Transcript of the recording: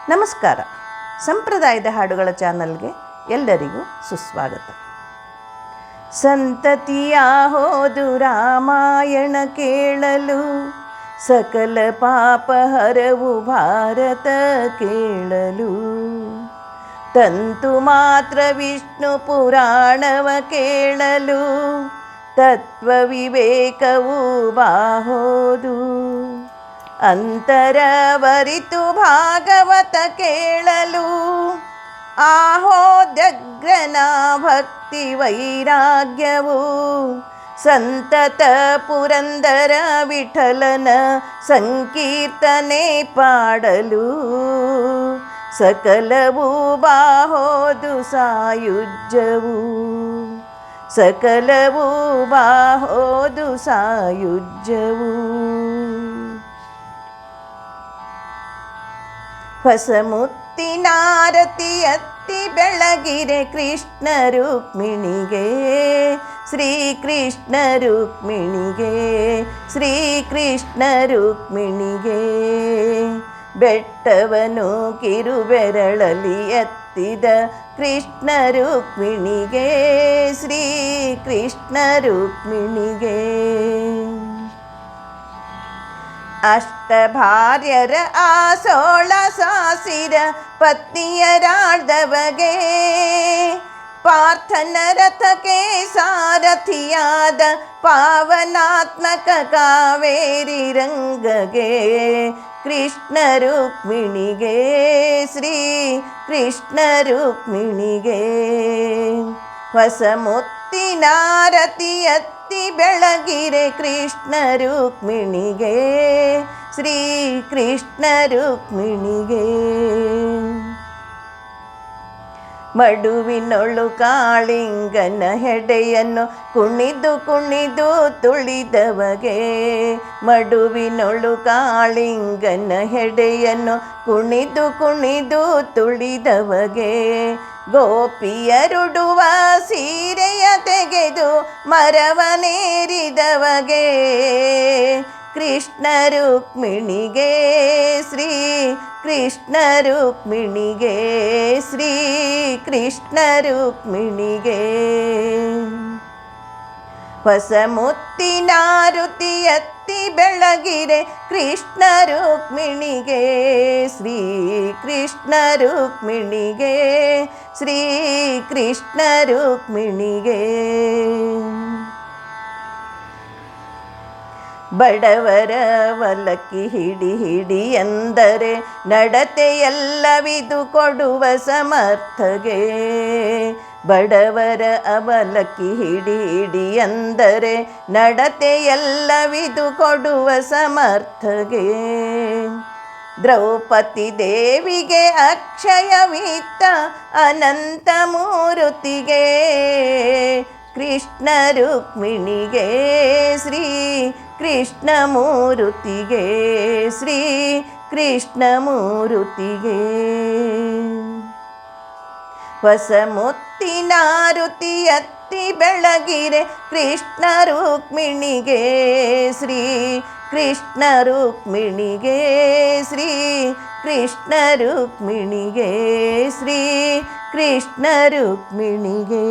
ನಮಸ್ಕಾರ. ಸಂಪ್ರದಾಯದ ಹಾಡುಗಳ ಚಾನಲ್ಗೆ ಎಲ್ಲರಿಗೂ ಸುಸ್ವಾಗತ. ಸಂತತಿಯ ಹೋದು ರಾಮಾಯಣ ಕೇಳಲು, ಸಕಲ ಪಾಪ ಹರವು ಭಾರತ ಕೇಳಲು. ತಂತು ಮಾತ್ರ ವಿಷ್ಣು ಪುರಾಣವ ಕೇಳಲು, ತತ್ವ ವಿವೇಕವು ಬಾಹೋದು. ಅಂತರವರಿತು ಭಾಗವತ ಕೇಳಲು, ಆಹೋದ್ಯಗ್ರನ ಭಕ್ತಿ ವೈರಾಗ್ಯವು. ಸಂತತ ಪುರಂದರ ವಿಠಲನ ಸಂಕೀರ್ತನೆ ಪಾಡಲು, ಸಕಲವು ಬಾಹೋದು ಸಾಯುಜ್ಯವು. ಸಕಲವು ಬಾಹೋದು ಸಾಯುಜ್ಯವು. ಹೊಸ ಮುತ್ತಿನಾರತಿ ಎತ್ತಿ ಬೆಳಗಿರೆ ಕೃಷ್ಣ ರುಕ್ಮಿಣಿಗೆ, ಶ್ರೀಕೃಷ್ಣ ರುಕ್ಮಿಣಿಗೆ, ಶ್ರೀಕೃಷ್ಣ ರುಕ್ಮಿಣಿಗೆ. ಬೆಟ್ಟವನು ಕಿರುಬೆರಳಲಿ ಎತ್ತಿದ ಕೃಷ್ಣ ರುಕ್ಮಿಣಿಗೆ, ಶ್ರೀಕೃಷ್ಣ ರುಕ್ಮಿಣಿಗೆ. ಅಷ್ಟಭಾರ್ಯರ ಆಸೋಳ ಸಾಸಿರ ಪತ್ನಿಯರಾಳ್ದವಗೆ, ಪಾರ್ಥನ ರಥಕ್ಕೆ ಸಾರಥಿಯಾದ ಪಾವನಾತ್ಮಕ ಕಾವೇರಿ ರಂಗಗೆ. ಕೃಷ್ಣ ರುಕ್ಮಿಣಿಗೆ, ಶ್ರೀ ಕೃಷ್ಣ ರುಕ್ಮಿಣಿಗೆ. ಹೊಸ ಮುತ್ತಿನಾರತಿ ಎತ್ತಿ ಬೆಳಗಿರೆ ಕೃಷ್ಣ ರುಕ್ಮಿಣಿಗೆ, ಶ್ರೀ ಕೃಷ್ಣ ರುಕ್ಮಿಣಿಗೆ. ಮಡುವಿನೊಳು ಕಾಳಿಂಗನ ಹೆಡೆಯನ್ನು ಕುಣಿದು ಕುಣಿದು ತುಳಿದವಗೆ, ಮಡುವಿನೊಳು ಕಾಳಿಂಗನ ಹೆಡೆಯನ್ನು ಕುಣಿದು ಕುಣಿದು ತುಳಿದವಗೆ. ಗೋಪಿಯರುಡುವ ಸೀರೆಯ ತೆಗೆದು ಮರವನೇರಿದವಗೆ, ಕೃಷ್ಣ ರುಕ್ಮಿಣಿಗೆ, ಶ್ರೀ ಕೃಷ್ಣ ರುಕ್ಮಿಣಿಗೆ, ಶ್ರೀ ಕೃಷ್ಣ ರುಕ್ಮಿಣಿಗೆ. ಹೊಸ ಮುತ್ತಿನಾರುತಿ ಎತ್ತಿ ಬೆಳಗಿರೆ ಕೃಷ್ಣ ರುಕ್ಮಿಣಿಗೆ, ಶ್ರೀ ಕೃಷ್ಣ ರುಕ್ಮಿಣಿಗೆ, ಶ್ರೀ ಕೃಷ್ಣ ರುಕ್ಮಿಣಿಗೆ. ಬಡವರ ವಲಕ್ಕಿ ಹಿಡಿ ಹಿಡಿ ಎಂದರೆ ನಡತೆಯಲ್ಲವಿದು ಕೊಡುವ ಸಮರ್ಥಗೆ. ಬಡವರ ಅವಲಕ್ಕಿ ಹಿಡಿ ಹಿಡಿ ಎಂದರೆ ನಡತೆಯಲ್ಲವಿದು ಕೊಡುವ ಸಮರ್ಥಗೆ. ದ್ರೌಪದಿ ದೇವಿಗೆ ಅಕ್ಷಯವಿತ್ತ ಅನಂತ ಮೂರುತಿಗೆ, ಕೃಷ್ಣ ರುಕ್ಮಿಣಿಗೆ, ಶ್ರೀ ಕೃಷ್ಣ ಮೂರುತಿಗೆ, ಶ್ರೀ ಕೃಷ್ಣ ಮೂರುತಿಗೆ. ಹೊಸ ಮುತ್ತಿನಾರುತಿ ಎತ್ತಿ ಬೆಳಗಿರೆ ಕೃಷ್ಣ ರುಕ್ಮಿಣಿಗೆ, ಶ್ರೀ ಕೃಷ್ಣ ರುಕ್ಮಿಣಿಗೆ, ಶ್ರೀ ಕೃಷ್ಣ ರುಕ್ಮಿಣಿಗೆ, ಶ್ರೀ ಕೃಷ್ಣ ರುಕ್ಮಿಣಿಗೆ.